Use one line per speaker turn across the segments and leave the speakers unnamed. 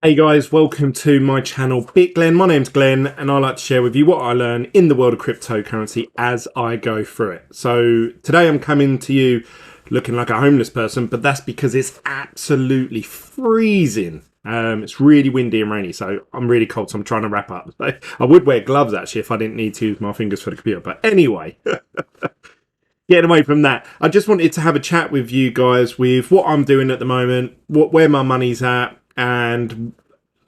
Hey guys, welcome to my channel, Bit Glen. My name's Glenn and I like to share with you what I learn in the world of cryptocurrency as I go through it. So today I'm coming to you looking like a homeless person, but that's because it's absolutely freezing. It's really windy and rainy, so I'm really cold, so I'm trying to wrap up. I would wear gloves actually if I didn't need to use my fingers for the computer, but anyway. Getting away from that, I just wanted to have a chat with you guys with what I'm doing at the moment, where my money's at, and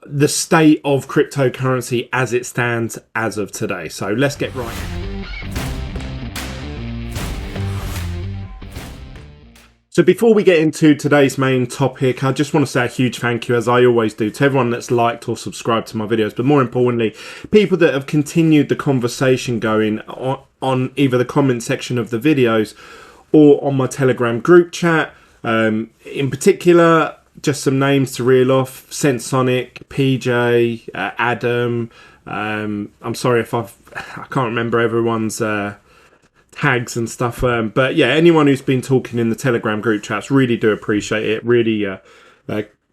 the state of cryptocurrency as it stands as of today. So let's get right. So before we get into today's main topic, I just want to say a huge thank you, as I always do, to everyone that's liked or subscribed to my videos, but more importantly, people that have continued the conversation going on either the comment section of the videos or on my Telegram group chat. In particular, just some names to reel off: Sensonic, PJ, Adam. I'm sorry if I can't remember everyone's tags and stuff, but yeah, anyone who's been talking in the Telegram group chats, really do appreciate it. Really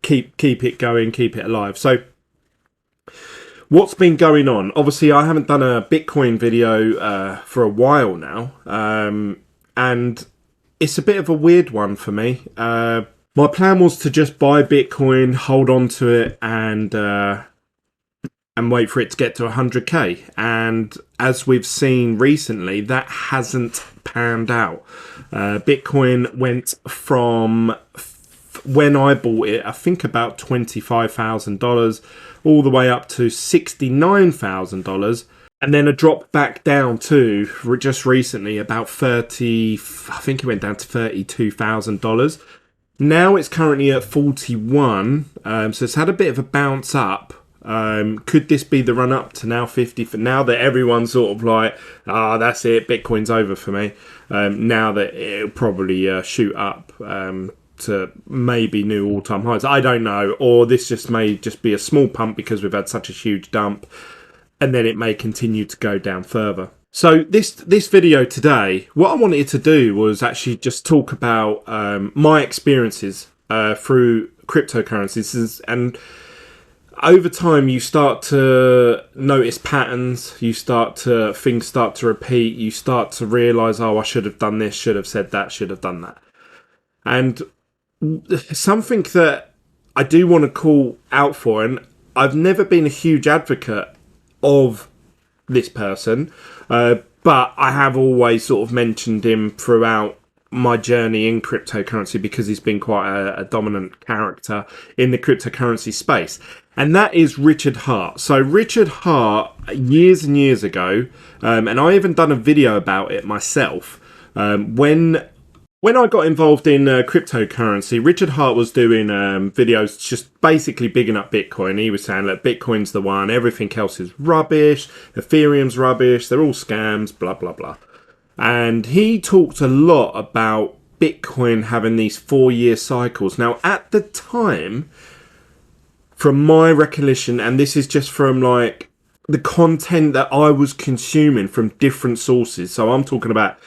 keep it going, keep it alive. So what's been going on? Obviously I haven't done a Bitcoin video for a while now, and it's a bit of a weird one for me. My plan was to just buy Bitcoin, hold on to it, and wait for it to get to 100k. And as we've seen recently, that hasn't panned out. Bitcoin went from, when I bought it, I think about $25,000, all the way up to $69,000. And then a drop back down to, just recently, about I think it went down to $32,000. Now it's currently at 41, so it's had a bit of a bounce up. Could this be the run up to now 50? For now that everyone's sort of like, that's it, Bitcoin's over for me. Now that it'll probably shoot up to maybe new all-time highs. I don't know, or this just may just be a small pump because we've had such a huge dump, and then it may continue to go down further. So this video today, what I wanted to do was actually just talk about my experiences through cryptocurrencies, and over time you start to notice patterns, things start to repeat, you start to realise, oh, I should have done this, should have said that, should have done that. And something that I do want to call out for, and I've never been a huge advocate of this person, but I have always sort of mentioned him throughout my journey in cryptocurrency because he's been quite a dominant character in the cryptocurrency space, and that is Richard Hart. So Richard Hart, years and years ago, and I even done a video about it myself, when I got involved in cryptocurrency, Richard Hart was doing videos just basically bigging up Bitcoin. He was saying, look, Bitcoin's the one, everything else is rubbish, Ethereum's rubbish, they're all scams, blah, blah, blah. And he talked a lot about Bitcoin having these 4-year cycles. Now, at the time, from my recollection, and this is just from like the content that I was consuming from different sources, so I'm talking about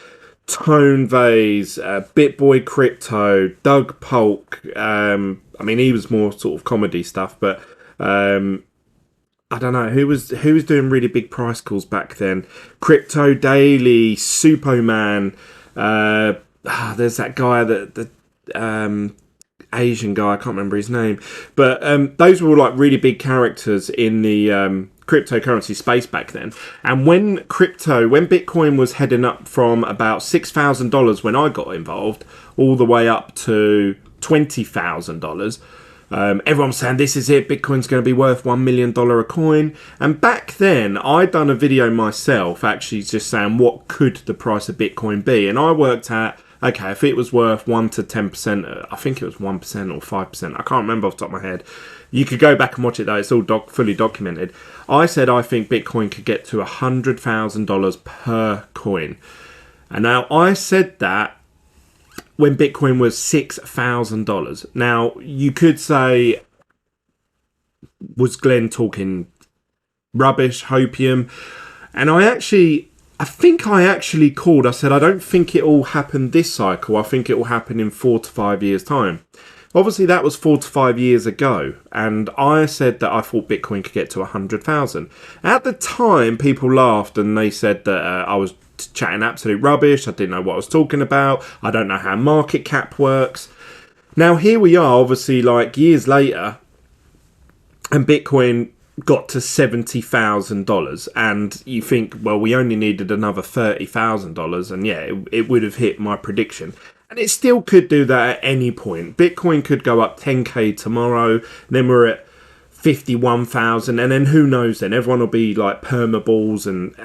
Tone Vase, BitBoy Crypto, Doug Polk. I mean, he was more sort of comedy stuff, but I don't know who was doing really big price calls back then. Crypto Daily, Superman. There's that guy the Asian guy. I can't remember his name, but those were all like really big characters in the cryptocurrency space back then. And when Bitcoin was heading up from about $6,000 when I got involved, all the way up to $20,000, everyone was saying, this is it, Bitcoin's going to be worth $1 million a coin. And back then I'd done a video myself actually just saying, what could the price of Bitcoin be? And I worked at, okay, if it was worth 1 to 10%, I think it was 1% or 5%. I can't remember off the top of my head. You could go back and watch it though. It's all fully documented. I said I think Bitcoin could get to $100,000 per coin. And now I said that when Bitcoin was $6,000. Now you could say, was Glenn talking rubbish, hopium? And I think I actually called. I said, I don't think it all happened this cycle. I think it will happen in 4 to 5 years' time. Obviously, that was 4 to 5 years ago, and I said that I thought Bitcoin could get to 100,000. At the time, people laughed and they said that I was chatting absolute rubbish. I didn't know what I was talking about. I don't know how market cap works. Now, here we are, obviously, like years later, and Bitcoin got to $70,000, and you think, well, we only needed another $30,000, and yeah, it would have hit my prediction. And it still could do that at any point. Bitcoin could go up 10k tomorrow, then we're at 51,000, and then who knows then? Everyone will be like permaballs, and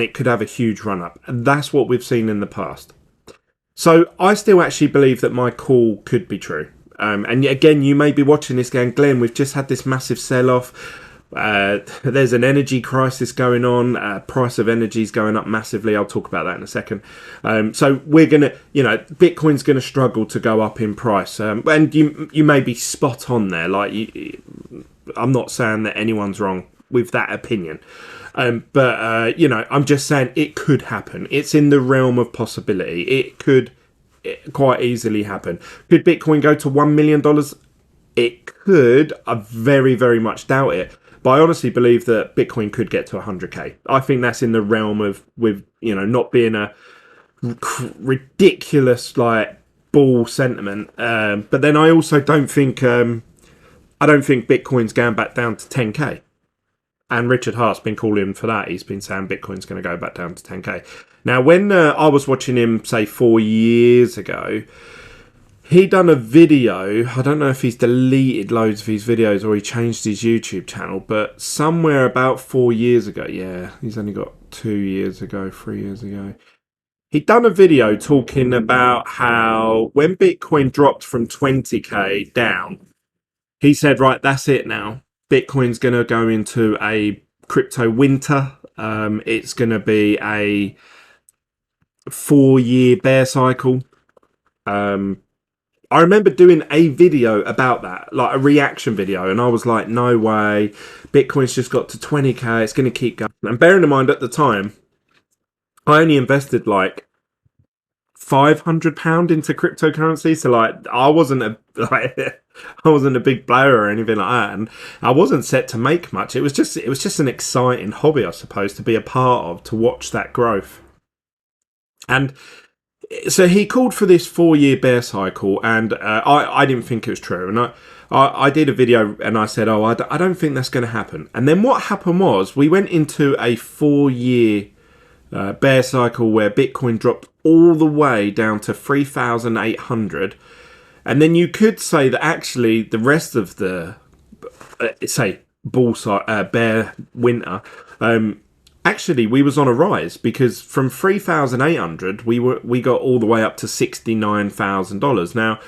it could have a huge run up. And that's what we've seen in the past. So I still actually believe that my call could be true. And again, you may be watching this going, Glenn, we've just had this massive sell-off. There's an energy crisis going on. Price of energy is going up massively. I'll talk about that in a second. So we're going to, Bitcoin's going to struggle to go up in price. And you may be spot on there. Like, I'm not saying that anyone's wrong with that opinion. But I'm just saying it could happen. It's in the realm of possibility. It could quite easily happen. Could Bitcoin go to $1 million? It could. I very, very much doubt it. But I honestly believe that Bitcoin could get to 100k. I think that's in the realm of, not being a ridiculous like bull sentiment. But then I also don't think Bitcoin's going back down to 10k. And Richard Hart's been calling for that. He's been saying Bitcoin's going to go back down to 10k. Now, when I was watching him, say 4 years ago, he done a video. I don't know if he's deleted loads of his videos or he changed his YouTube channel, but somewhere about 4 years ago, yeah, he's only got 2 years ago, 3 years ago, he done a video talking about how when Bitcoin dropped from 20k down, he said, right, that's it now. Bitcoin's going to go into a crypto winter. It's going to be a 4-year bear cycle. I remember doing a video about that, like a reaction video, and I was like, no way, Bitcoin's just got to 20k, it's going to keep going. And bearing in mind, at the time, I only invested like £500 into cryptocurrency, so like I wasn't a big player or anything like that, and I wasn't set to make much. It was just an exciting hobby, I suppose, to be a part of, to watch that growth. And so he called for this 4-year bear cycle, and I didn't think it was true. And I did a video and I said, I don't think that's going to happen. And then what happened was we went into a 4-year bear cycle where Bitcoin dropped all the way down to 3,800. And then you could say that actually the rest of the, bear winter, actually, we was on a rise, because from 3,800 we got all the way up to $69,000. Now,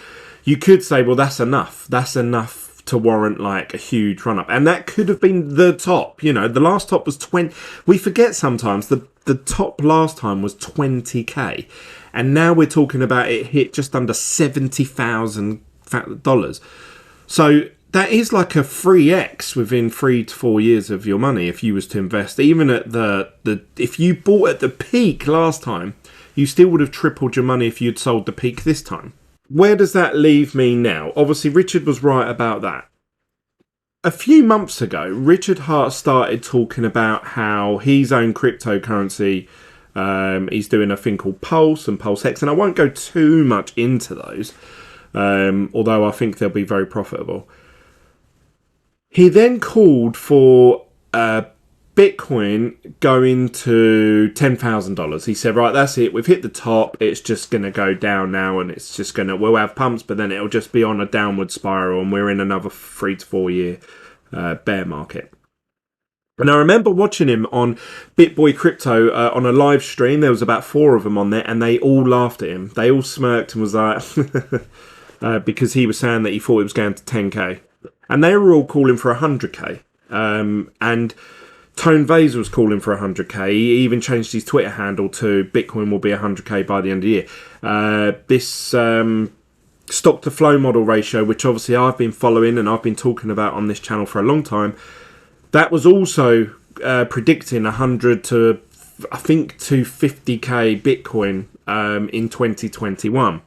you could say, well, that's enough. That's enough to warrant like a huge run up, and that could have been the top. The last top was 20. We forget sometimes the top last time was 20k, and now we're talking about it hit just under $70,000. So that is like a 3x within 3 to 4 years of your money if you was to invest. Even at if you bought at the peak last time, you still would have tripled your money if you'd sold the peak this time. Where does that leave me now? Obviously, Richard was right about that. A few months ago, Richard Hart started talking about how his own cryptocurrency, he's doing a thing called Pulse and Pulse X, and I won't go too much into those, although I think they'll be very profitable. He then called for Bitcoin going to $10,000. He said, right, that's it. We've hit the top. It's just going to go down now, and it's just going to, we'll have pumps, but then it'll just be on a downward spiral, and we're in another 3 to 4 year bear market. And I remember watching him on BitBoy Crypto on a live stream. There was about 4 of them on there, and they all laughed at him. They all smirked and was like, because he was saying that he thought it was going to 10k. And they were all calling for 100k. And Tone Vays was calling for 100k. He even changed his Twitter handle to Bitcoin will be 100k by the end of the year. This stock to flow model ratio, which obviously I've been following and I've been talking about on this channel for a long time, that was also predicting 100 to, I think, 250k Bitcoin in 2021.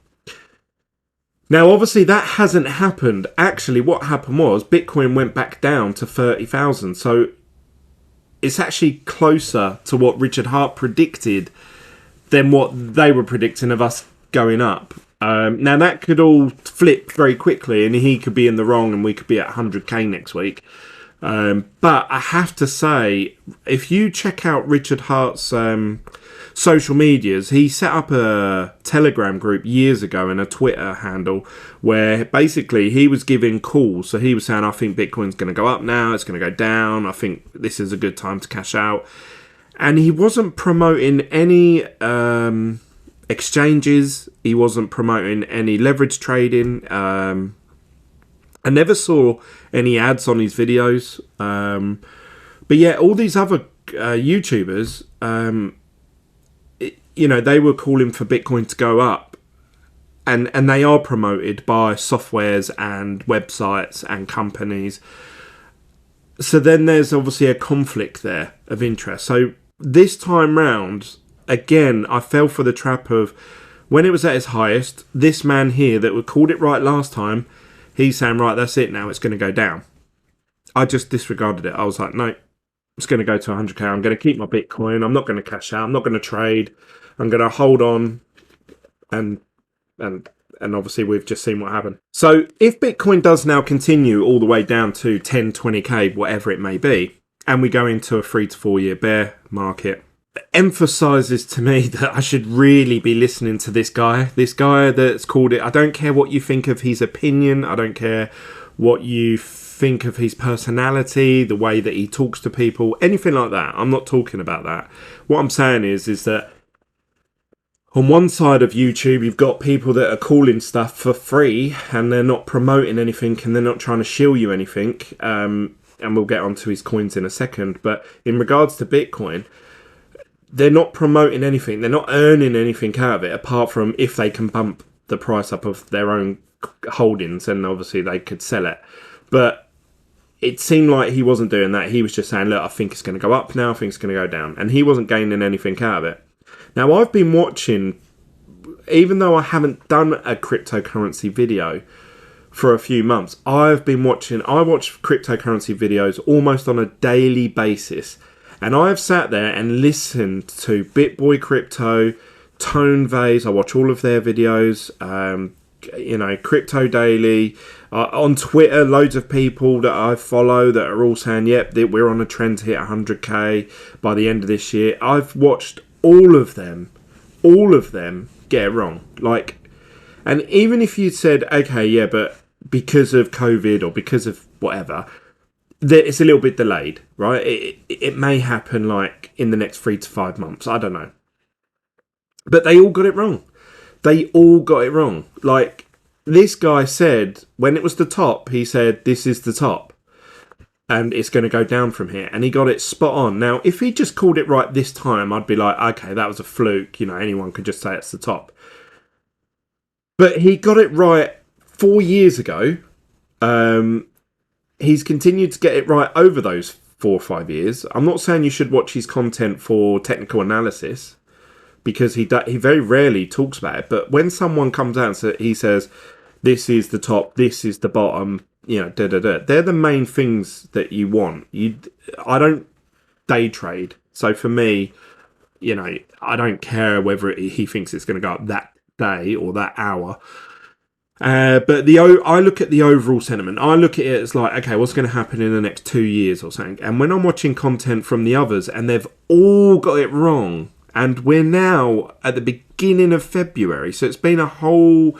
Now, obviously, that hasn't happened. Actually, what happened was Bitcoin went back down to 30,000. So it's actually closer to what Richard Hart predicted than what they were predicting of us going up. Now, that could all flip very quickly, and he could be in the wrong, and we could be at 100k next week. But I have to say, if you check out Richard Hart's social medias, he set up a Telegram group years ago and a Twitter handle where basically he was giving calls. So he was saying, I think Bitcoin's going to go up now, it's going to go down, I think this is a good time to cash out. And he wasn't promoting any exchanges, he wasn't promoting any leverage trading. I never saw any ads on his videos. But yeah, all these other YouTubers, they were calling for Bitcoin to go up. And they are promoted by softwares and websites and companies. So then there's obviously a conflict there of interest. So this time round, again, I fell for the trap of when it was at its highest, this man here that called it right last time, he's saying, right, that's it now, it's going to go down. I just disregarded it. I was like, no, it's going to go to 100k. I'm going to keep my Bitcoin. I'm not going to cash out. I'm not going to trade. I'm going to hold on. And obviously we've just seen what happened. So if Bitcoin does now continue all the way down to 10, 20k, whatever it may be, and we go into a 3 to 4 year bear market, it emphasizes to me that I should really be listening to this guy that's called it. I don't care what you think of his opinion. I don't care what you think of his personality, the way that he talks to people, anything like that. I'm not talking about that. What I'm saying is that on one side of YouTube, you've got people that are calling stuff for free and they're not promoting anything and they're not trying to shill you anything. And we'll get onto his coins in a second. But in regards to Bitcoin, they're not promoting anything. They're not earning anything out of it, apart from if they can bump the price up of their own holdings, and obviously they could sell it. But it seemed like he wasn't doing that. He was just saying, look, I think it's going to go up now, I think it's going to go down. And he wasn't gaining anything out of it. Now, I've been watching, even though I haven't done a cryptocurrency video for a few months, I watch cryptocurrency videos almost on a daily basis. And I've sat there and listened to BitBoy Crypto, Tone Vase. I watch all of their videos, Crypto Daily. On Twitter, loads of people that I follow that are all saying, yep, we're on a trend to hit 100k by the end of this year. I've watched all of them get it wrong. And even if you said, okay, yeah, but because of COVID or because of whatever, it's a little bit delayed, right? It may happen in the next 3 to 5 months. I don't know. But they all got it wrong. This guy said, when it was the top, he said, this is the top. And it's going to go down from here. And he got it spot on. Now, if he just called it right this time, I'd be like, okay, that was a fluke. Anyone could just say it's the top. But he got it right 4 years ago. He's continued to get it right over those 4 or 5 years. I'm not saying you should watch his content for technical analysis, because he very rarely talks about it. But when someone comes out and he says, this is the top, this is the bottom, they're the main things that you want. I don't day trade. So for me, I don't care whether he thinks it's going to go up that day or that hour. But I look at the overall sentiment. I look at it as okay, what's going to happen in the next 2 years or something? And when I'm watching content from the others and they've all got it wrong, and we're now at the beginning of February, so it's been a whole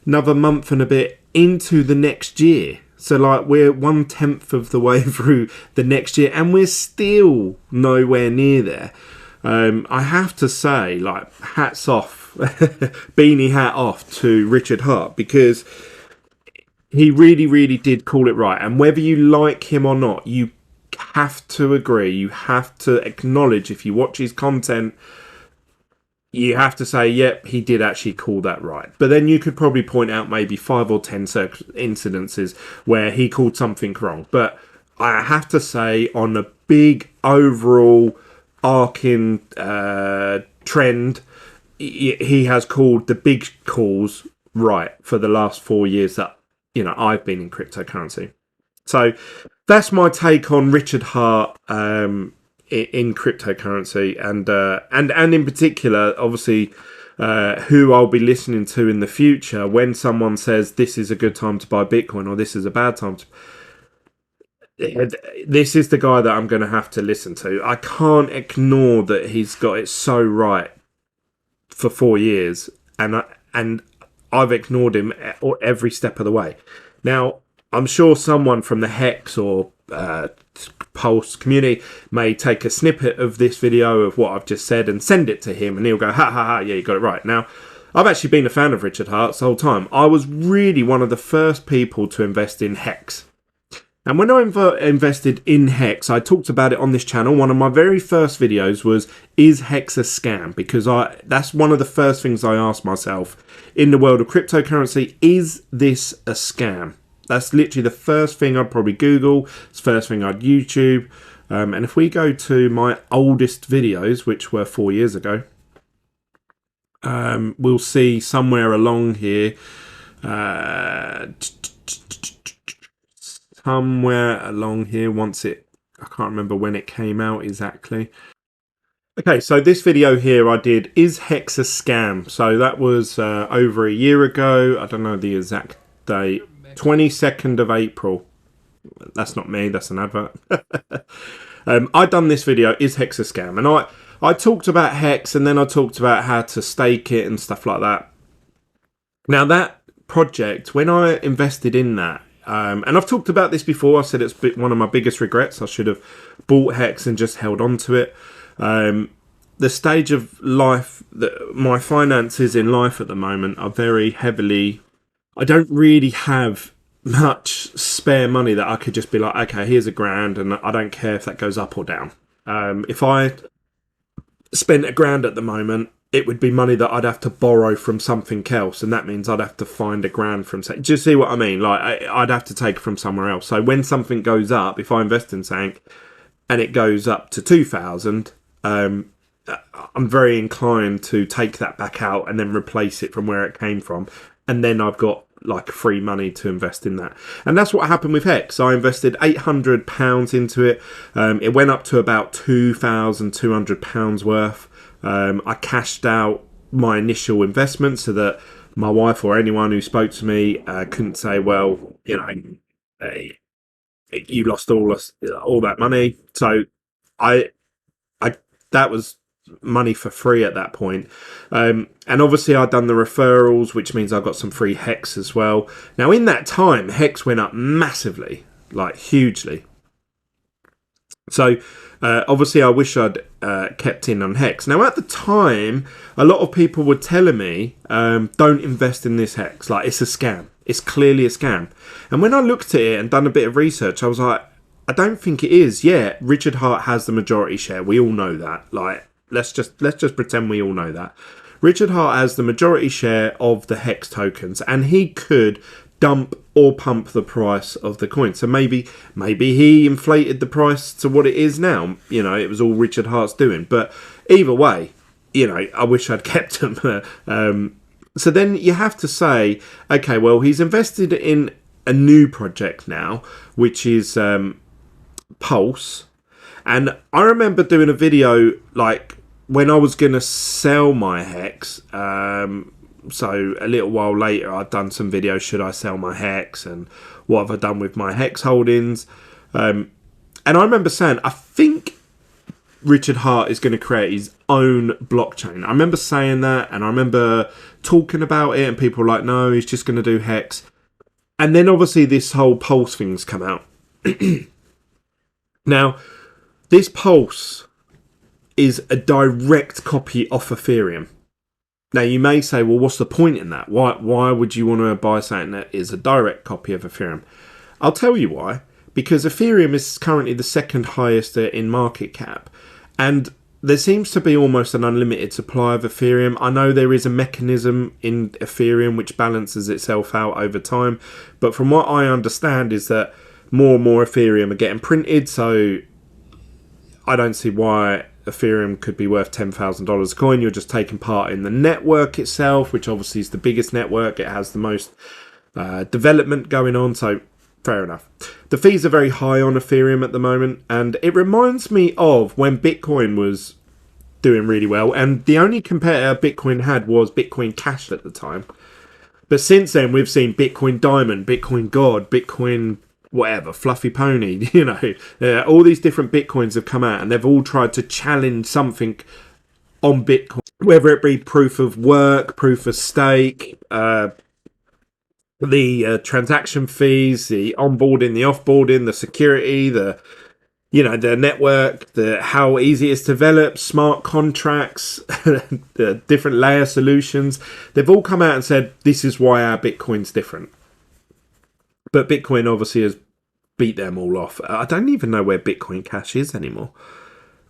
another month and a bit into the next year. So we're 1/10 of the way through the next year and we're still nowhere near there. I have to say, hats off, beanie hat off to Richard Hart, because he really, really did call it right. And whether you like him or not, you have to agree, you have to acknowledge, if you watch his content, you have to say, yep, he did actually call that right. But then you could probably point out maybe 5 or 10 incidences where he called something wrong. But I have to say, on a big overall arcing trend, he has called the big calls right for the last 4 years that, you know, I've been in cryptocurrency. So that's my take on Richard Hart in cryptocurrency, and in particular, obviously, who I'll be listening to in the future when someone says this is a good time to buy Bitcoin or this is a bad time to. This is the guy that I'm going to have to listen to. I can't ignore that he's got it so right for 4 years, and I've ignored him every step of the way. Now, I'm sure someone from the Hex or Pulse community may take a snippet of this video of what I've just said and send it to him, and he'll go, ha ha ha, yeah, you got it right. Now, I've actually been a fan of Richard Hart's the whole time. I was really one of the first people to invest in Hex. And when I invested in Hex, I talked about it on this channel. One of my very first videos was, is Hex a scam? Because that's one of the first things I asked myself in the world of cryptocurrency. Is this a scam? That's literally the first thing I'd probably Google. It's the first thing I'd YouTube. And if we go to my oldest videos, which were 4 years ago, we'll see somewhere along here, once I can't remember when it came out exactly. Okay, so this video here I did, is Hex a scam? So that was over a year ago. I don't know the exact date. 22nd of April. That's not me, that's an advert. I done this video, is Hex a scam? And I talked about Hex, and then I talked about how to stake it and stuff like that. Now that project, when I invested in that, and I've talked about this before, I said it's one of my biggest regrets. I should have bought Hex and just held on to it. The stage of life, my finances in life at the moment are very heavily, I don't really have much spare money that I could just be like, okay, here's $1,000 and I don't care if that goes up or down. If I spent $1,000 at the moment, it would be money that I'd have to borrow from something else, and that means I'd have to find $1,000 from. Do you see what I mean? Like I'd have to take it from somewhere else. So when something goes up, if I invest in something and it goes up to 2,000, I'm very inclined to take that back out and then replace it from where it came from, and then I've got like free money to invest in that. And that's what happened with Hex. I invested £800 into it. It went up to about £2,200 worth. I cashed out my initial investment so that my wife or anyone who spoke to me couldn't say, well, you know, you lost all that money. So that was money for free at that point. And obviously I'd done the referrals, which means I got some free Hex as well. Now in that time, Hex went up massively, like hugely. So obviously I wish I'd kept in on Hex. Now at the time, a lot of people were telling me, don't invest in this Hex, like it's a scam. It's clearly a scam. And when I looked at it and done a bit of research, I was like, I don't think it is. Yeah, Richard Hart has the majority share. We all know that. Like, let's just pretend we all know that. Richard Hart has the majority share of the Hex tokens, and he could dump or pump the price of the coin. So maybe he inflated the price to what it is now. You know, it was all Richard Hart's doing. But either way, you know, I wish I'd kept him. So then you have to say, okay, well, he's invested in a new project now, which is Pulse. And I remember doing a video like when I was going to sell my Hex. So a little while later, I'd done some videos, should I sell my Hex and what have I done with my Hex holdings. And I remember saying, I think Richard Hart is going to create his own blockchain. I remember saying that, and I remember talking about it, and people were like, no, he's just going to do Hex. And then obviously this whole Pulse thing's come out. Now, this Pulse is a direct copy off Ethereum. Now, you may say, well, what's the point in that? Why would you want to buy something that is a direct copy of Ethereum? I'll tell you why. Because Ethereum is currently the second highest in market cap. And there seems to be almost an unlimited supply of Ethereum. I know there is a mechanism in Ethereum which balances itself out over time. But from what I understand is that more and more Ethereum are getting printed. So I don't see why Ethereum could be worth $10,000 a coin. You're just taking part in the network itself, which obviously is the biggest network. It has the most development going on, so fair enough. The fees are very high on Ethereum at the moment, and it reminds me of when Bitcoin was doing really well, and the only competitor Bitcoin had was Bitcoin Cash at the time. But since then, we've seen Bitcoin Diamond, Bitcoin God, Bitcoin whatever, Fluffy Pony, you know, all these different Bitcoins have come out, and they've all tried to challenge something on Bitcoin, whether it be proof of work, proof of stake, the transaction fees, the onboarding, the offboarding, the security, the network, the how easy it is to develop, smart contracts, the different layer solutions. They've all come out and said this is why our Bitcoin's different. But Bitcoin obviously has beat them all off. I don't even know where Bitcoin Cash is anymore.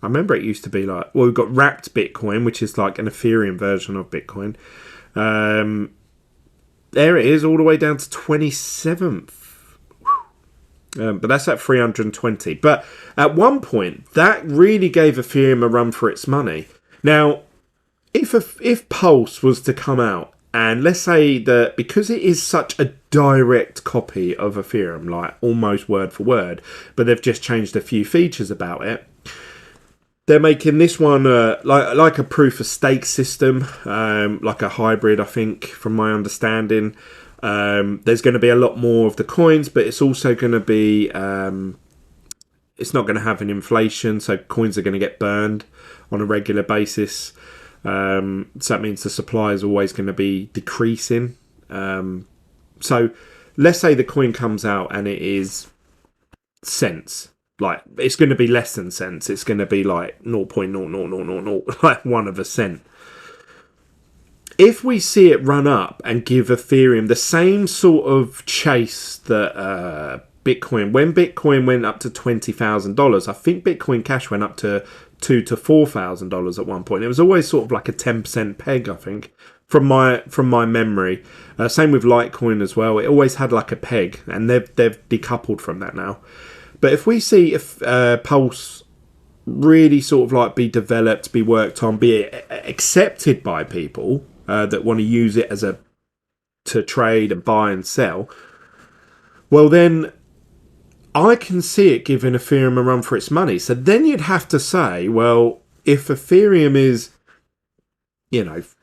I remember it used to be like, well, we've got wrapped Bitcoin, which is like an Ethereum version of Bitcoin. There it is, all the way down to 27th. But that's at 320. But at one point, that really gave Ethereum a run for its money. Now, if Pulse was to come out, and let's say that because it is such a direct copy of Ethereum, like almost word for word, but they've just changed a few features about it, they're making this one like a proof of stake system, like a hybrid, I think, from my understanding. There's going to be a lot more of the coins, but it's also going to be it's not going to have an inflation, so coins are going to get burned on a regular basis. So that means the supply is always going to be decreasing. So let's say the coin comes out and it is cents. Like, it's going to be less than cents. It's going to be like 0.00000, like 1 of a cent. If we see it run up and give Ethereum the same sort of chase that Bitcoin, when Bitcoin went up to $20,000, I think Bitcoin Cash went up to $2,000 to $4,000 at one point. It was always sort of like a 10% peg, I think, from my memory. Same with Litecoin as well. It always had like a peg, and they've decoupled from that now. But if we see Pulse really sort of like be developed, be worked on, be accepted by people that want to use it as to trade and buy and sell, well then I can see it giving Ethereum a run for its money. So then you'd have to say, well, if Ethereum is, say it's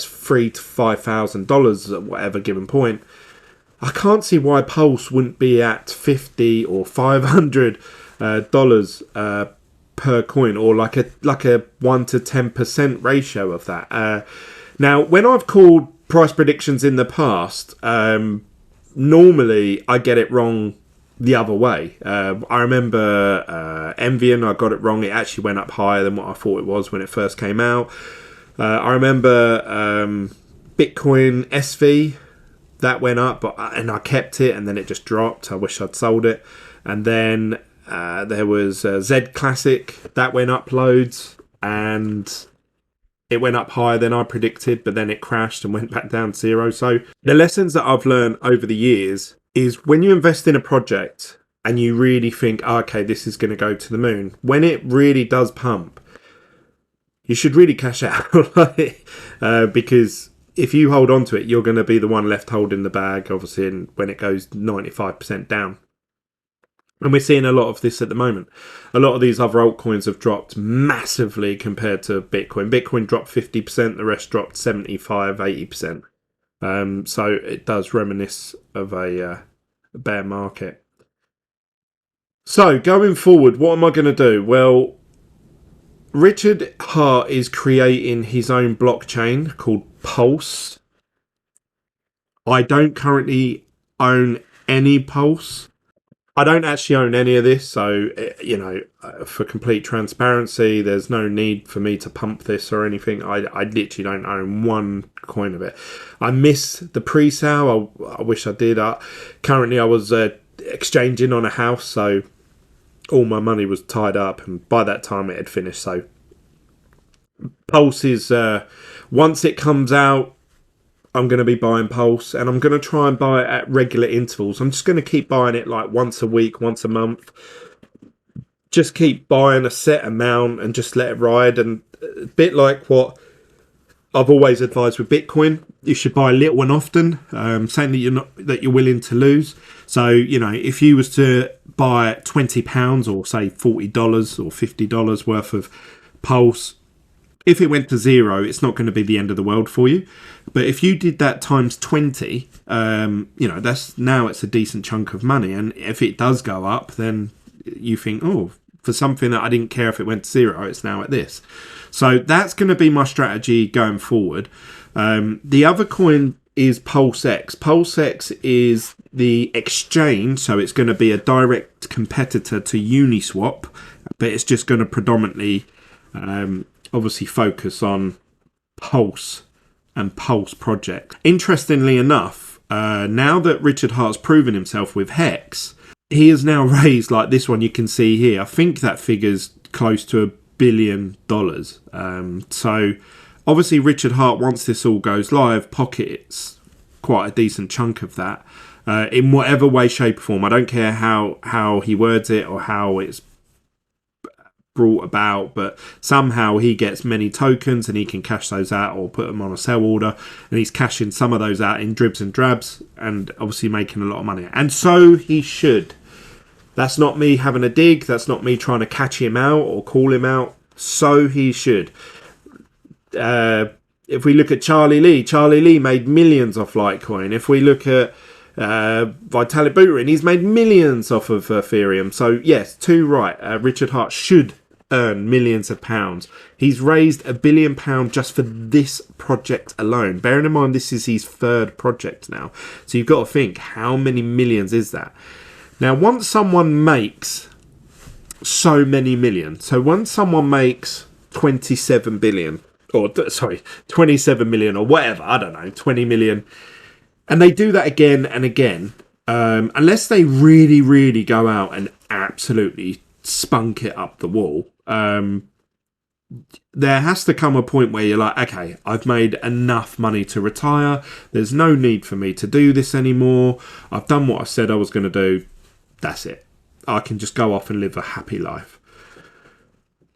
$3,000 to $5,000 at whatever given point, I can't see why Pulse wouldn't be at $50 or $500 per coin, or like a 1 to 10% ratio of that. Now, when I've called price predictions in the past, normally I get it wrong the other way. I remember Envian, I got it wrong. It actually went up higher than what I thought it was when it first came out. I remember Bitcoin SV, that went up, and I kept it, and then it just dropped. I wish I'd sold it. And then there was Z Classic, that went up loads, and it went up higher than I predicted, but then it crashed and went back down to zero. So the lessons that I've learned over the years is when you invest in a project and you really think, okay, this is going to go to the moon, when it really does pump, you should really cash out. Because if you hold on to it, you're going to be the one left holding the bag, obviously, and when it goes 95% down. And we're seeing a lot of this at the moment. A lot of these other altcoins have dropped massively compared to Bitcoin. Bitcoin dropped 50%, the rest dropped 75, 80%. So it does reminisce of a bear market. So going forward, what am I going to do? Well, Richard Hart is creating his own blockchain called Pulse. I don't currently own any Pulse. I don't actually own any of this, so, for complete transparency, there's no need for me to pump this or anything. I literally don't own one coin of it. I missed the pre-sale. I wish I did. Currently, I was exchanging on a house, so all my money was tied up, and by that time it had finished. So Pulse is, once it comes out, I'm going to be buying Pulse, and I'm going to try and buy it at regular intervals. I'm just going to keep buying it like once a week, once a month. just keep buying a set amount and just let it ride. And a bit like what I've always advised with Bitcoin, you should buy little and often, saying that you're willing to lose. So, you know, if you was to buy £20 or say $40 or $50 worth of Pulse, if it went to zero, it's not going to be the end of the world for you. But if you did that times 20, you know, it's a decent chunk of money. And if it does go up, then you think, oh, for something that I didn't care if it went to zero, it's now at this. So that's going to be my strategy going forward. The other coin is PulseX. PulseX is the exchange, so it's going to be a direct competitor to Uniswap, but it's just going to predominantly obviously focus on Pulse and Pulse project. Interestingly enough, now that Richard Hart's proven himself with Hex, he has now raised, like this one you can see here, I think that figure's close to $1 billion. So obviously Richard Hart, once this all goes live, pockets quite a decent chunk of that in whatever way, shape or form. I don't care how he words it or how it's brought about, but somehow he gets many tokens and he can cash those out or put them on a sell order, and he's cashing some of those out in dribs and drabs and obviously making a lot of money. And so he should. That's not me having a dig. That's not me trying to catch him out or call him out. So he should. If we look at Charlie Lee made millions off Litecoin. If we look at Vitalik Buterin, he's made millions off of Ethereum. So yes, too right. Richard Hart should earn millions of pounds. He's raised £1 billion just for this project alone. Bearing in mind this is his third project now. So you've got to think, how many millions is that? Now, once someone makes so many millions, so once someone makes 27 billion, or sorry, 27 million or whatever, I don't know, 20 million, and they do that again and again, unless they really, really go out and absolutely spunk it up the wall, there has to come a point where you're like, okay, I've made enough money to retire. There's no need for me to do this anymore. I've done what I said I was going to do. That's it. I can just go off and live a happy life.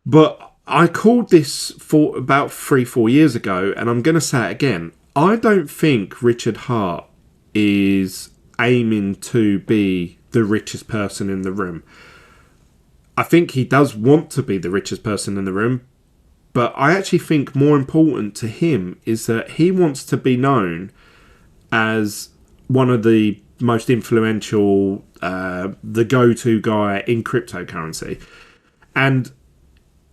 But I called this for about 3-4 years ago, and I'm going to say it again. I don't think Richard Hart is aiming to be the richest person in the room. I think he does want to be the richest person in the room, but I actually think more important to him is that he wants to be known as one of the most influential, the go-to guy in cryptocurrency. And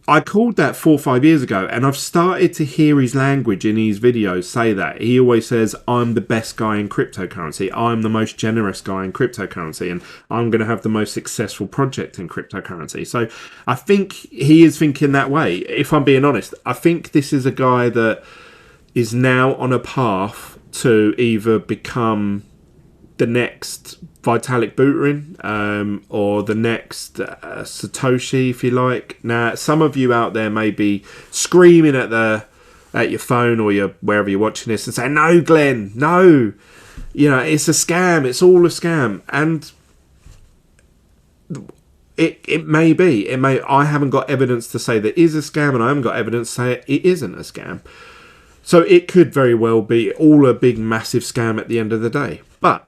I called that 4 or 5 years ago, and I've started to hear his language in his videos say that. He always says, I'm the best guy in cryptocurrency. I'm the most generous guy in cryptocurrency, and I'm going to have the most successful project in cryptocurrency. So I think he is thinking that way. If I'm being honest, I think this is a guy that is now on a path to either become the next Vitalik Buterin, or the next Satoshi, if you like. Now, some of you out there may be screaming at your phone or wherever you're watching this and saying, "No, Glenn, no, it's a scam. It's all a scam." And it may be. I haven't got evidence to say that it is a scam, and I haven't got evidence to say it isn't a scam. So it could very well be all a big, massive scam at the end of the day. But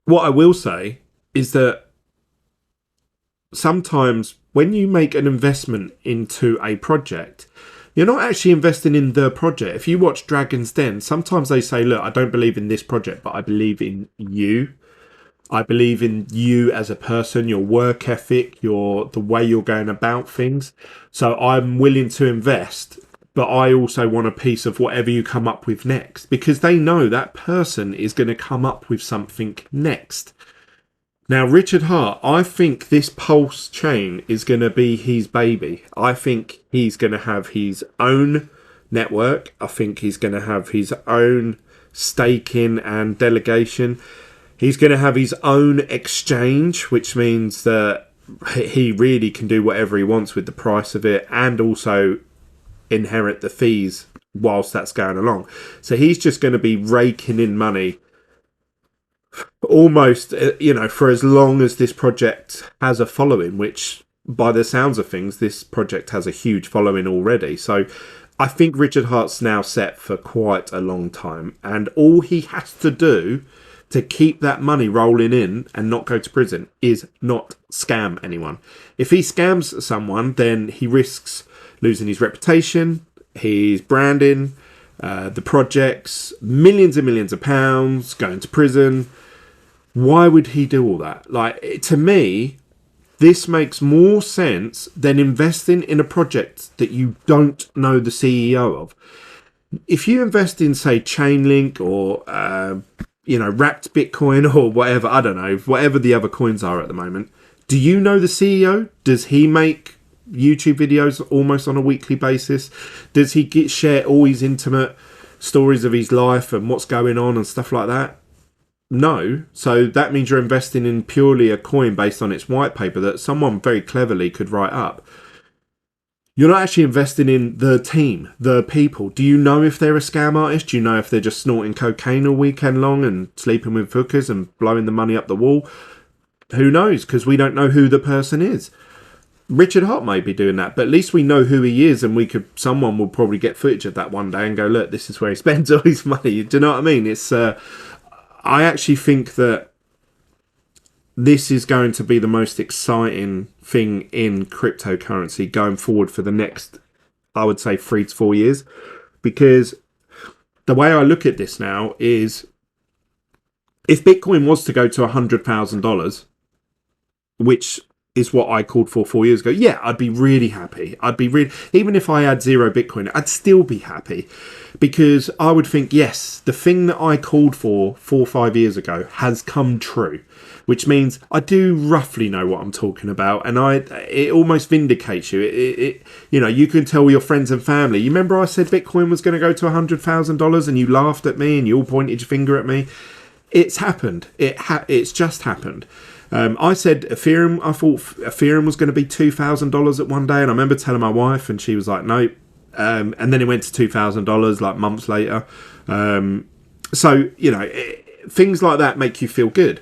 what I will say is that sometimes when you make an investment into a project, you're not actually investing in the project. If you watch Dragon's Den, sometimes they say, look, I don't believe in this project, but I believe in you. I believe in you as a person, your work ethic, the way you're going about things. So I'm willing to invest, but I also want a piece of whatever you come up with next, because they know that person is going to come up with something next. Now, Richard Hart, I think this Pulse chain is going to be his baby. I think he's going to have his own network. I think he's going to have his own staking and delegation. He's going to have his own exchange, which means that he really can do whatever he wants with the price of it, and also inherit the fees whilst that's going along. So he's just going to be raking in money almost, for as long as this project has a following, which by the sounds of things, this project has a huge following already. So I think Richard Hart's now set for quite a long time. And all he has to do to keep that money rolling in and not go to prison is not scam anyone. If he scams someone, then he risks losing his reputation, his branding, the projects, millions and millions of pounds, going to prison. Why would he do all that? Like, to me, this makes more sense than investing in a project that you don't know the CEO of. If you invest in, say, Chainlink or, wrapped Bitcoin or whatever, I don't know, whatever the other coins are at the moment, do you know the CEO? Does he make YouTube videos almost on a weekly basis? Does he share all his intimate stories of his life and what's going on and stuff like that? No. So that means you're investing in purely a coin based on its white paper that someone very cleverly could write up. You're not actually investing in the team, the people. Do you know if they're a scam artist? Do you know if they're just snorting cocaine all weekend long and sleeping with hookers and blowing the money up the wall? Who knows? Because we don't know who the person is. Richard Hart may be doing that, but at least we know who he is, and someone will probably get footage of that one day and go, look, this is where he spends all his money. Do you know what I mean? I actually think that this is going to be the most exciting thing in cryptocurrency going forward for the next, I would say, 3 to 4 years. Because the way I look at this now is, if Bitcoin was to go to $100,000, which is what I called for 4 years ago, yeah, I'd be really happy. Even if I had 0 Bitcoin, I'd still be happy, because I would think, yes, the thing that I called for 4 or 5 years ago has come true, which means I do roughly know what I'm talking about, and it almost vindicates you. You can tell your friends and family. You remember I said Bitcoin was going to go to $100,000, and you laughed at me and you all pointed your finger at me. It's happened. It's just happened. I said Ethereum. I thought Ethereum was going to be $2,000 at one day, and I remember telling my wife, and she was like, "Nope." And then it went to $2,000 like months later. So things like that make you feel good.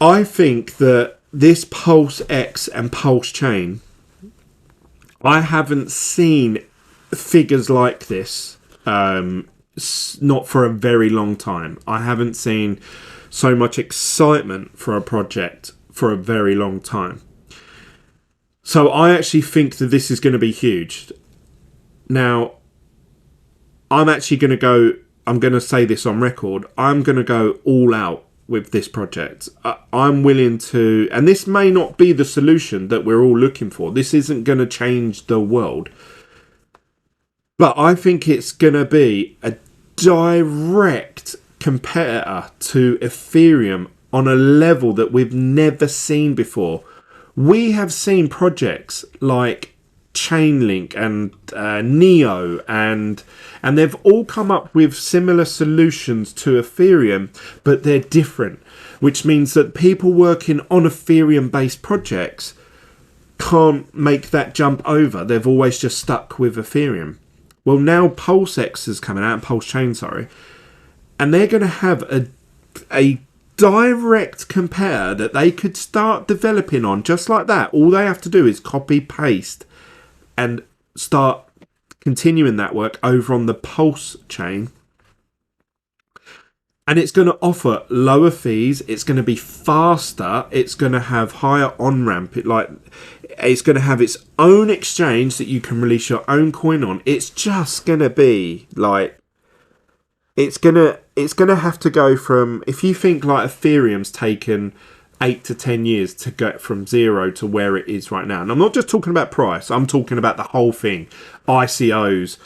I think that this Pulse X and Pulse chain, I haven't seen figures like this. Not for a very long time. I haven't seen so much excitement for a project for a very long time. So I actually think that this is going to be huge. Now, I'm going to say this on record, I'm going to go all out with this project. I'm willing to, and this may not be the solution that we're all looking for. This isn't going to change the world. But I think it's going to be a direct competitor to Ethereum on a level that we've never seen before. We have seen projects like Chainlink and Neo, and they've all come up with similar solutions to Ethereum, but they're different, which means that people working on Ethereum-based projects can't make that jump over. They've always just stuck with Ethereum. Well, now Pulse X is coming out, Pulse Chain, sorry, and they're going to have a direct compare that they could start developing on just like that. All they have to do is copy, paste, and start continuing that work over on the Pulse chain. And it's going to offer lower fees. It's going to be faster. It's going to have higher on-ramp. It's going to have its own exchange that you can release your own coin on. It's just going to be like, it's going to have to go from, if you think like Ethereum's taken 8 to 10 years to get from 0 to where it is right now. And I'm not just talking about price. I'm talking about the whole thing. ICOs,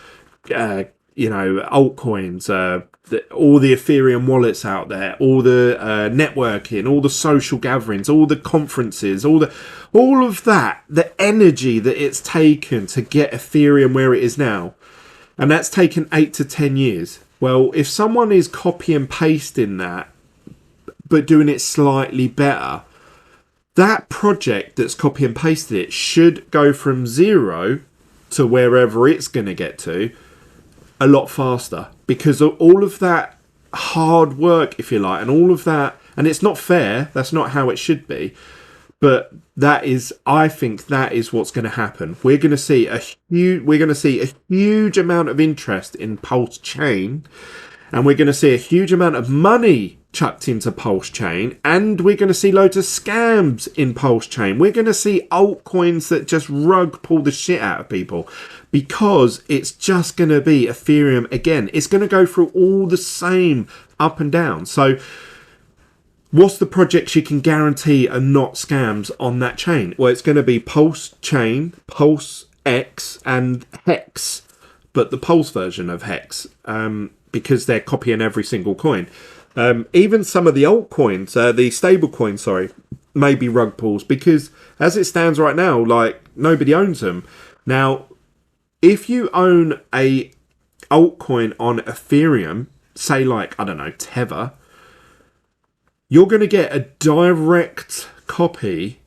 altcoins, all the Ethereum wallets out there, all the networking, all the social gatherings, all the conferences, all of that, the energy that it's taken to get Ethereum where it is now. And that's taken 8 to 10 years. Well, if someone is copy and pasting that, but doing it slightly better, that project that's copy and pasted it should go from 0 to wherever it's going to get to a lot faster, because all of that hard work, if you like, and all of that. And it's not fair. That's not how it should be. But I think that is what's going to happen. We're going to see a huge amount of interest in Pulse Chain, and we're going to see a huge amount of money chucked into Pulse Chain, and we're going to see loads of scams in Pulse Chain. We're going to see altcoins that just rug pull the shit out of people, because it's just going to be Ethereum again. It's going to go through all the same up and down. So what's the projects you can guarantee are not scams on that chain? Well, it's going to be Pulse Chain, Pulse X, and Hex, but the Pulse version of Hex, because they're copying every single coin. Even some of the altcoins, the stable coins, sorry, may be rug pulls, because as it stands right now, like, nobody owns them. Now, if you own a altcoin on Ethereum, say like, I don't know, Tether, you're going to get a direct copy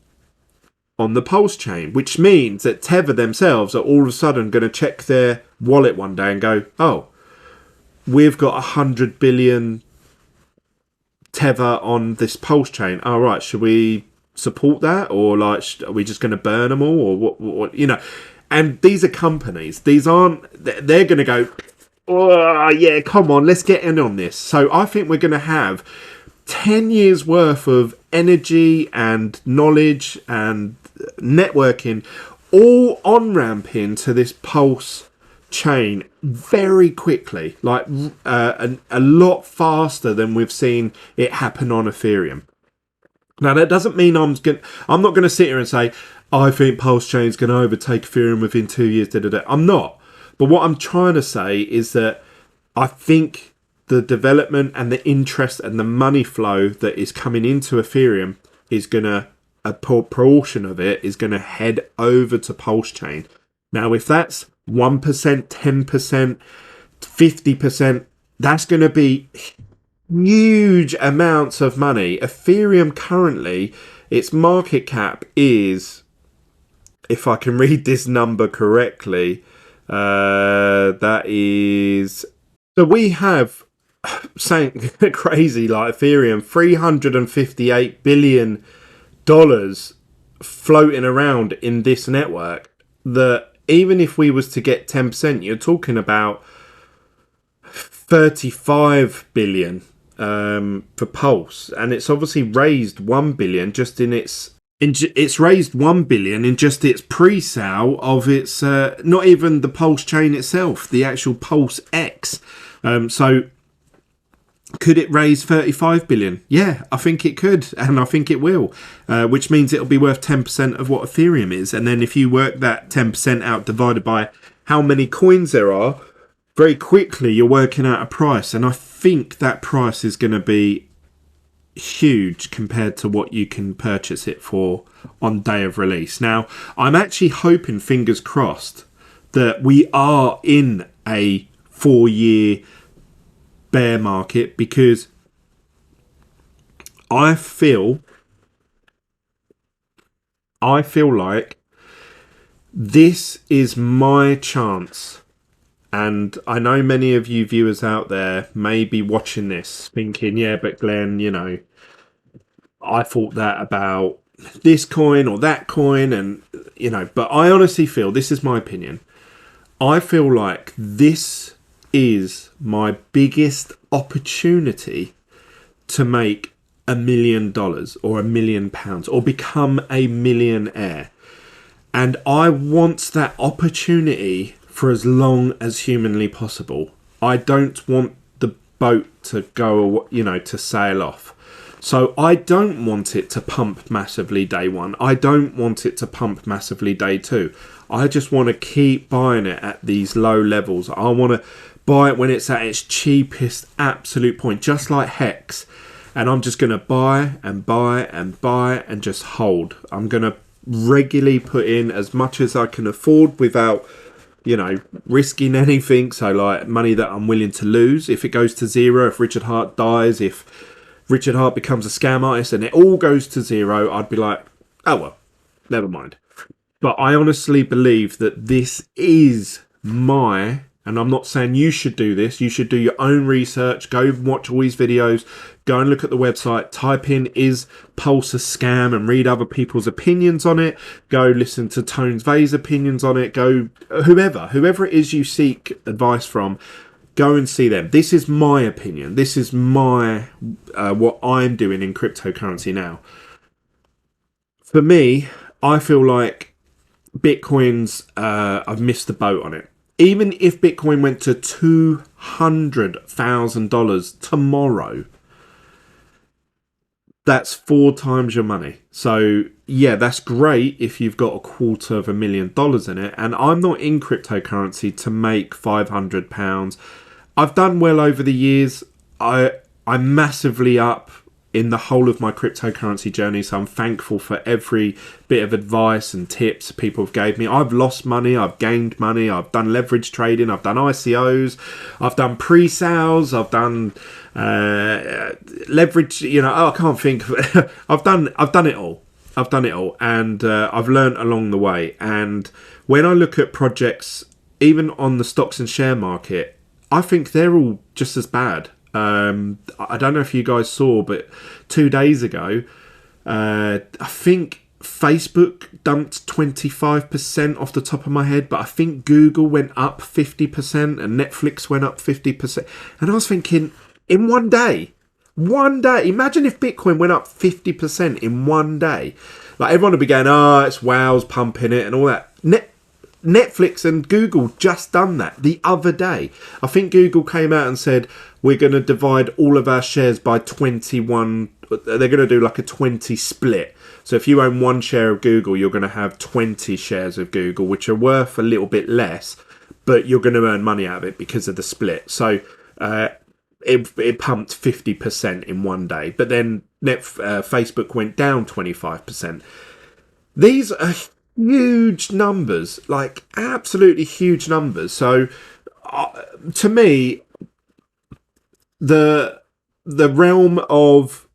on the Pulse chain, which means that Tether themselves are all of a sudden going to check their wallet one day and go, oh, we've got 100 billion Tether on this Pulse chain. All right, should we support that, or like, are we just going to burn them all, or what? You know? And these are companies. These aren't. They're going to go, oh yeah, come on, let's get in on this. So I think we're going to have 10 years worth of energy and knowledge and networking all on ramping to this Pulse chain very quickly, like a lot faster than we've seen it happen on Ethereum. Now that doesn't mean I'm not going to sit here and say I think Pulse chain is going to overtake Ethereum within 2 years. I'm not. But what I'm trying to say is that I think the development and the interest and the money flow that is coming into Ethereum is going to, a proportion of it is going to head over to Pulse chain. Now, if that's 1%, 10%, 50%, that's going to be huge amounts of money. Ethereum currently, its market cap is, if I can read this number correctly, that is, so we have saying crazy like Ethereum, $358 billion floating around in this network, that even if we was to get 10%, you're talking about 35 billion for Pulse, and it's obviously raised 1 billion just in its raised 1 billion in just its pre-sale of its not even the Pulse chain itself, the actual Pulse X. So could it raise 35 billion? Yeah, I think it could, and I think it will, which means it'll be worth 10% of what Ethereum is. And then if you work that 10% out divided by how many coins there are, very quickly you're working out a price. And I think that price is going to be huge compared to what you can purchase it for on day of release. Now, I'm actually hoping, fingers crossed, that we are in a 4-year bear market, because I feel like this is my chance. And I know many of you viewers out there may be watching this thinking, yeah, but Glenn, you know, I thought that about this coin or that coin, and, you know, but I honestly feel, this is my opinion, I feel like this is my biggest opportunity to make $1 million or £1 million or become a millionaire. And I want that opportunity for as long as humanly possible. I don't want the boat to go, you know, to sail off. So I don't want it to pump massively day one. I don't want it to pump massively day two. I just want to keep buying it at these low levels. I want to buy it when it's at its cheapest absolute point, just like Hex. And I'm just going to buy and buy and buy and just hold. I'm going to regularly put in as much as I can afford without, you know, risking anything. So like money that I'm willing to lose. If it goes to zero, if Richard Hart dies, if Richard Hart becomes a scam artist and it all goes to zero, I'd be like, oh well, never mind. But I honestly believe that this is my, And I'm not saying you should do this. You should do your own research. Go watch all these videos. Go and look at the website. Type in, is Pulse a scam? And read other people's opinions on it. Go listen to Tones Vay's opinions on it. Go, whoever it is you seek advice from, go and see them. This is my opinion. This is my what I'm doing in cryptocurrency now. For me, I feel like Bitcoin's, I've missed the boat on it. Even if Bitcoin went to $200,000 tomorrow, that's 4 times your money. So yeah, that's great if you've got $250,000 in it. And I'm not in cryptocurrency to make £500. I've done well over the years. I'm massively up in the whole of my cryptocurrency journey, so I'm thankful for every bit of advice and tips people have gave me. I've lost money, I've gained money, I've done leverage trading, I've done ICOs, I've done pre-sales, I've done leverage, I can't think of I've done it all. And I've learned along the way. And when I look at projects, even on the stocks and share market, I think they're all just as bad. I don't know if you guys saw, but 2 days ago, I think Facebook dumped 25% off the top of my head, but I think Google went up 50% and Netflix went up 50%. And I was thinking, in one day, imagine if Bitcoin went up 50% in one day. Like, everyone would be going, it's Wow's pumping it and all that. Netflix and Google just done that the other day. I think Google came out and said, we're going to divide all of our shares by 21. They're going to do like a 20 split. So if you own 1 share of Google, you're going to have 20 shares of Google, which are worth a little bit less, but you're going to earn money out of it because of the split. So it pumped 50% in one day. But then Facebook went down 25%. These are huge numbers, like absolutely huge numbers. So to me, the realm of,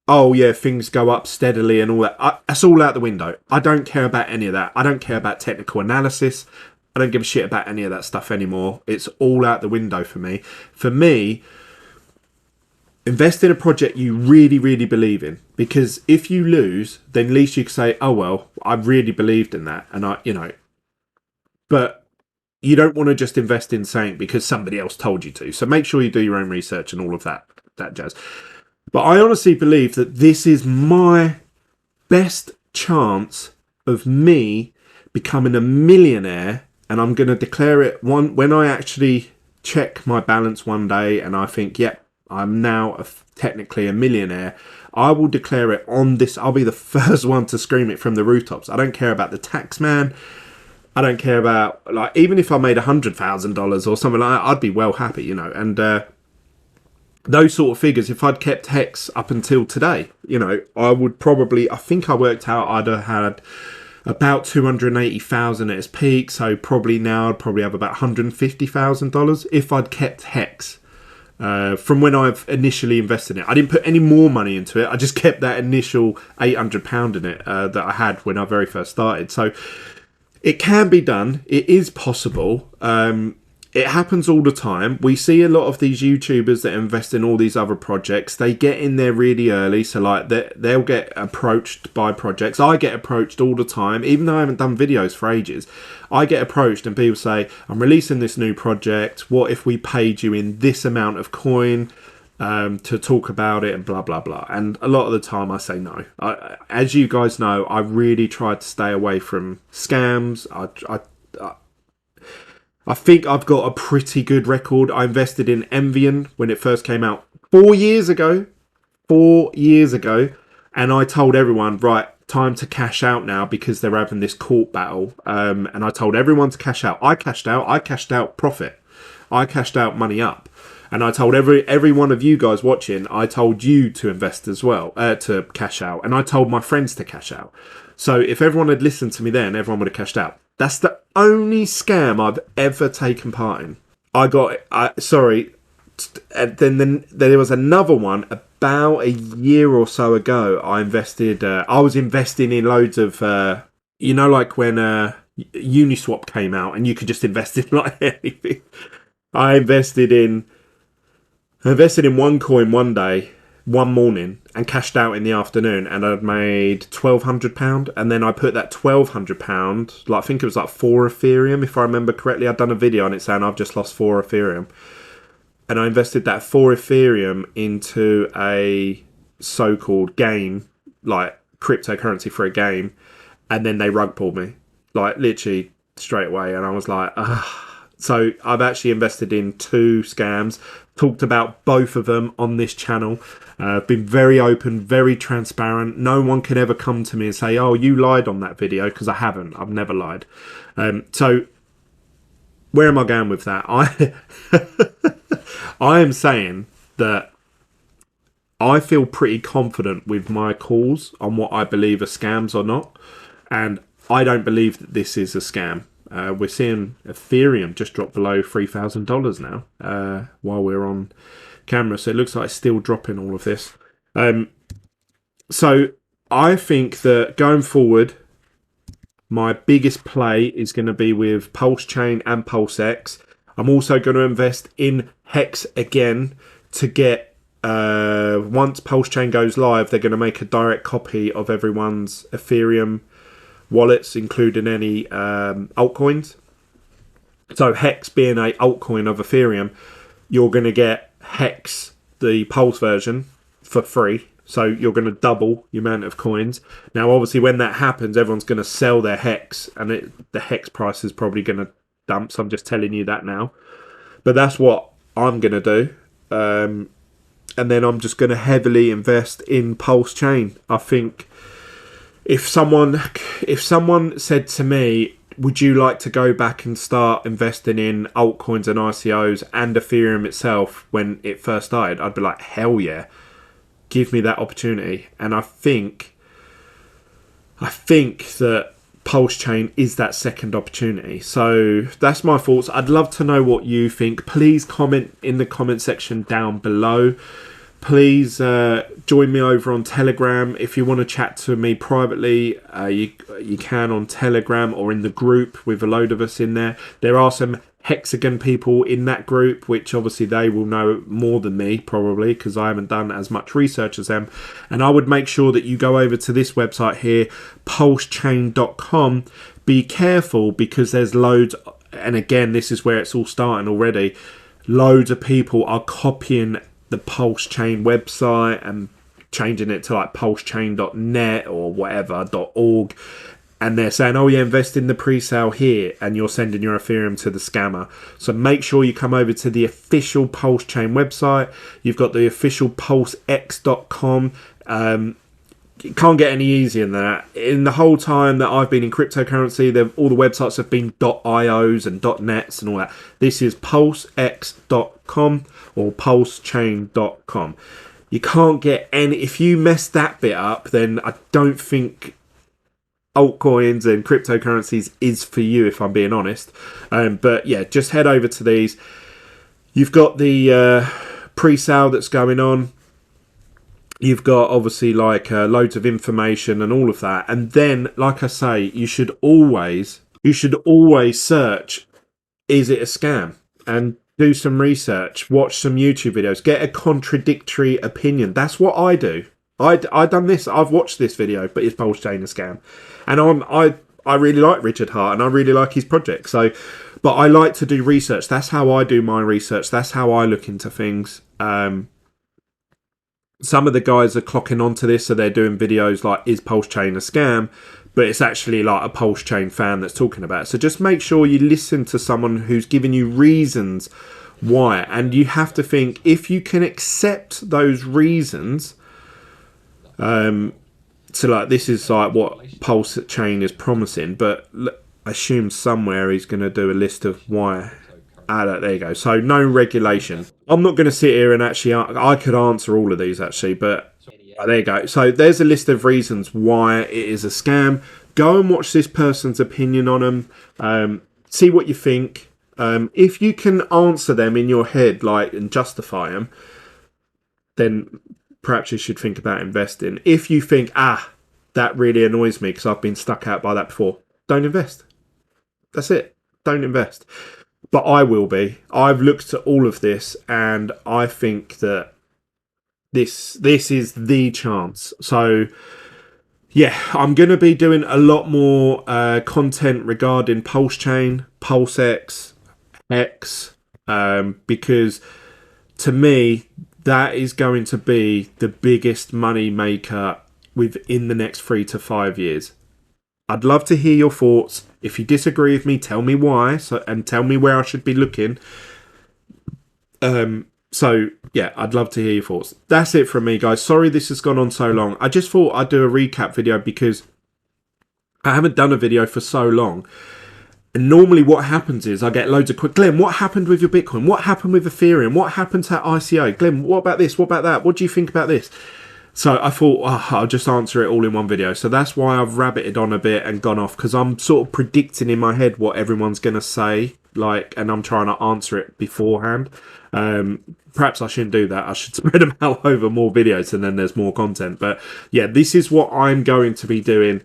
things go up steadily and all that, that's all out the window. I don't care about any of that. I don't care about technical analysis. I don't give a shit about any of that stuff anymore. It's all out the window for me. For me, invest in a project you really, really believe in, because if you lose, then at least you can say, oh well, I really believed in that. And but you don't want to just invest in something because somebody else told you to. So make sure you do your own research and all of that jazz. But I honestly believe that this is my best chance of me becoming a millionaire, and I'm going to declare it when I actually check my balance one day and I think, I'm now technically a millionaire. I will declare it on this. I'll be the first one to scream it from the rooftops. I don't care about the tax man. I don't care about, like, even if I made $100,000 or something like that, I'd be well happy, And those sort of figures, if I'd kept Hex up until today, I would probably, I think I worked out I'd have had about 280,000 at its peak. So probably now I'd probably have about $150,000 if I'd kept Hex. From when I've initially invested in it. I didn't put any more money into it. I just kept that initial £800 in it that I had when I very first started. So it can be done. It is possible. It happens all the time. We see a lot of these YouTubers that invest in all these other projects. They get in there really early. So like they'll get approached by projects. I get approached all the time, even though I haven't done videos for ages. I get approached and people say, I'm releasing this new project. What if we paid you in this amount of coin to talk about it and blah, blah, blah. And a lot of the time I say no. As you guys know, I really try to stay away from scams. I think I've got a pretty good record. I invested in Envian when it first came out 4 years ago. 4 years ago. And I told everyone, right, time to cash out now because they're having this court battle. And I told everyone to cash out. I cashed out profit. I cashed out money up. And I told every one of you guys watching, I told you to invest as well, to cash out. And I told my friends to cash out. So if everyone had listened to me then, everyone would have cashed out. That's the only scam I've ever taken part in. Then there was another one about a year or so ago. I was investing in loads of, like when Uniswap came out and you could just invest in like anything. I invested in one coin one day, one morning, and cashed out in the afternoon, and I'd made £1,200. And then I put that £1,200, like I think it was like 4 Ethereum, if I remember correctly. I'd done a video on it saying I've just lost 4 Ethereum, and I invested that 4 Ethereum into a so-called game, like cryptocurrency for a game, and then they rug pulled me, like literally straight away, and I was like, ugh. So I've actually invested in 2 scams, talked about both of them on this channel, been very open, very transparent. No one can ever come to me and say, oh, you lied on that video, because I haven't. I've never lied. So where am I going with that? I am saying that I feel pretty confident with my calls on what I believe are scams or not. And I don't believe that this is a scam. We're seeing Ethereum just drop below $3,000 now while we're on camera. So it looks like it's still dropping all of this. So I think that going forward, my biggest play is going to be with Pulse Chain and Pulse X. I'm also going to invest in Hex again to get, once Pulse Chain goes live, they're going to make a direct copy of everyone's Ethereum wallets, including any altcoins. So Hex being a altcoin of Ethereum, you're going to get Hex, the Pulse version, for free. So you're going to double the amount of coins. Now, obviously, when that happens, everyone's going to sell their Hex, and the Hex price is probably going to dump. So I'm just telling you that now. But that's what I'm going to do. And then I'm just going to heavily invest in Pulse Chain. I think if someone said to me, would you like to go back and start investing in altcoins and ICOs and Ethereum itself when it first started, I'd be like, hell yeah, give me that opportunity. And I think that Pulse Chain is that second opportunity. So that's my thoughts. I'd love to know what you think. Please comment in the comment section down below. Please join me over on Telegram. If you want to chat to me privately, you can on Telegram or in the group with a load of us in there. There are some Hexagon people in that group, which obviously they will know more than me probably, because I haven't done as much research as them. And I would make sure that you go over to this website here, pulsechain.com. Be careful, because there's loads, and again, this is where it's all starting already. Loads of people are copying the Pulse Chain website and changing it to like pulsechain.net or whatever .org, and they're saying, oh yeah, invest in the pre-sale here, and you're sending your Ethereum to the scammer. So make sure you come over to the official Pulse Chain website. You've got the official pulsex.com. It can't get any easier than that. In the whole time that I've been in cryptocurrency, all the websites have been .ios and .nets and all that. This is pulsex.com or pulsechain.com. You can't get any. If you mess that bit up, then I don't think altcoins and cryptocurrencies is for you, if I'm being honest. But yeah, just head over to these. You've got the pre-sale that's going on. You've got obviously like loads of information and all of that. And then, like I say, you should always search, is it a scam? And do some research, watch some YouTube videos, get a contradictory opinion. That's what I do. I done this. I've watched this video, but is Pulse Chain a scam? And I really like Richard Hart, and I really like his project. So, but I like to do research. That's how I do my research. That's how I look into things. Some of the guys are clocking onto this, so they're doing videos like, is Pulse Chain a scam? But it's actually like a Pulse Chain fan that's talking about it. So just make sure you listen to someone who's giving you reasons why. And you have to think, if you can accept those reasons, so like this is like what Pulse Chain is promising, but I assume somewhere he's going to do a list of why. There you go. So no regulation. I'm not going to sit here and actually, I could answer all of these actually, but there you go. So there's a list of reasons why it is a scam. Go and watch this person's opinion on them. See what you think. If you can answer them in your head, like, and justify them, then perhaps you should think about investing. If you think, that really annoys me because I've been stuck out by that before, don't invest. That's it. Don't invest. But I will be. I've looked at all of this, and I think that this is the chance. So yeah, I'm going to be doing a lot more content regarding Pulse Chain, PulseX, X, because to me, that is going to be the biggest money maker within the next 3 to 5 years. I'd love to hear your thoughts. If you disagree with me, tell me why, and tell me where I should be looking. So yeah, I'd love to hear your thoughts. That's it from me, guys. Sorry this has gone on so long. I just thought I'd do a recap video because I haven't done a video for so long. And normally what happens is I get loads of quick, Glenn, what happened with your Bitcoin? What happened with Ethereum? What happened to ICO? Glenn, what about this? What about that? What do you think about this? So I thought, I'll just answer it all in one video. So that's why I've rabbited on a bit and gone off, because I'm sort of predicting in my head what everyone's going to say, and I'm trying to answer it beforehand. Perhaps I shouldn't do that. I should spread them out over more videos and then there's more content. But yeah, this is what I'm going to be doing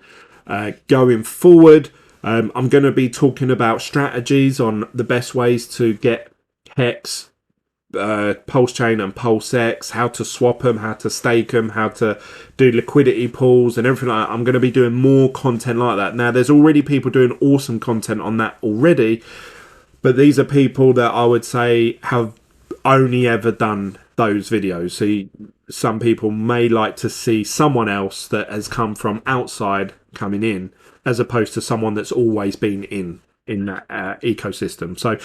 going forward. I'm going to be talking about strategies on the best ways to get Hex, Pulse Chain and PulseX, how to swap them, how to stake them, how to do liquidity pools and everything like that. I'm going to be doing more content like that. Now, there's already people doing awesome content on that already, but these are people that I would say have only ever done those videos. So some people may like to see someone else that has come from outside coming in, as opposed to someone that's always been in that ecosystem. So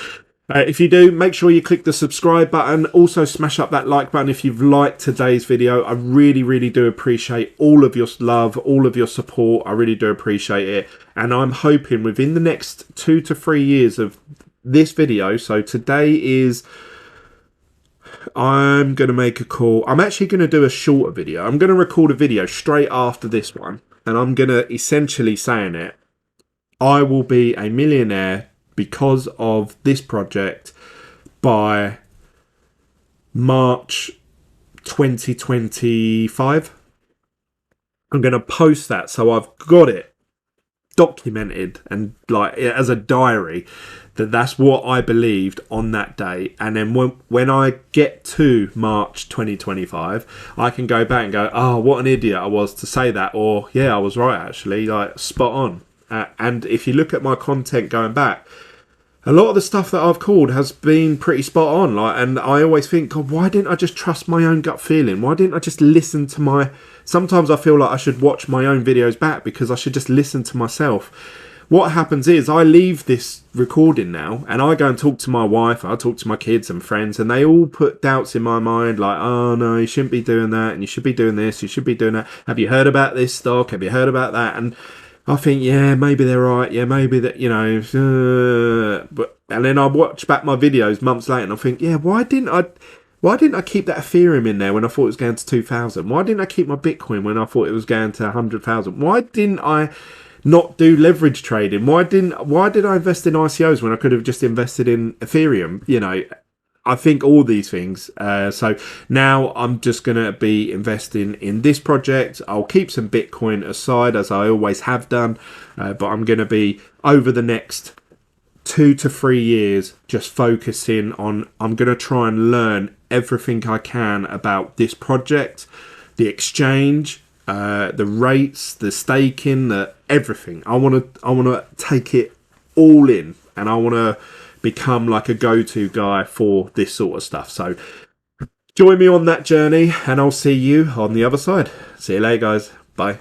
if you do, make sure you click the subscribe button. Also smash up that like button if you've liked today's video. I really, really do appreciate all of your love, all of your support. I really do appreciate it. And I'm hoping within the next 2 to 3 years of this video, so today is, I'm going to make a call. I'm actually going to do a shorter video. I'm going to record a video straight after this one. And I'm going to essentially saying it, I will be a millionaire because of this project by March 2025. I'm going to post that, so I've got it documented and like as a diary that's what I believed on that day. And then when I get to March 2025, I can go back and go, oh, what an idiot I was to say that, or yeah, I was right actually, like spot on. And if you look at my content going back, a lot of the stuff that I've called has been pretty spot on. And I always think, God, why didn't I just trust my own gut feeling? Why didn't I just listen to my... Sometimes I feel like I should watch my own videos back because I should just listen to myself. What happens is I leave this recording now and I go and talk to my wife, I talk to my kids and friends, and they all put doubts in my mind like, oh no, you shouldn't be doing that, and you should be doing this, you should be doing that. Have you heard about this stock? Have you heard about that? And I think, yeah, maybe they're right. Yeah, maybe that, and then I watch back my videos months later and I think, yeah, why didn't I keep that Ethereum in there when I thought it was going to 2,000? Why didn't I keep my Bitcoin when I thought it was going to 100,000? Why didn't I not do leverage trading? Why did I invest in ICOs when I could have just invested in Ethereum? I think all these things. So now I'm just going to be investing in this project. I'll keep some Bitcoin aside as I always have done. But I'm going to be over the next 2 to 3 years just focusing on, I'm going to try and learn everything I can about this project, the exchange, the rates, the staking, everything. I want to take it all in, and I want to become like a go-to guy for this sort of stuff. So join me on that journey and I'll see you on the other side. See you later, guys. Bye.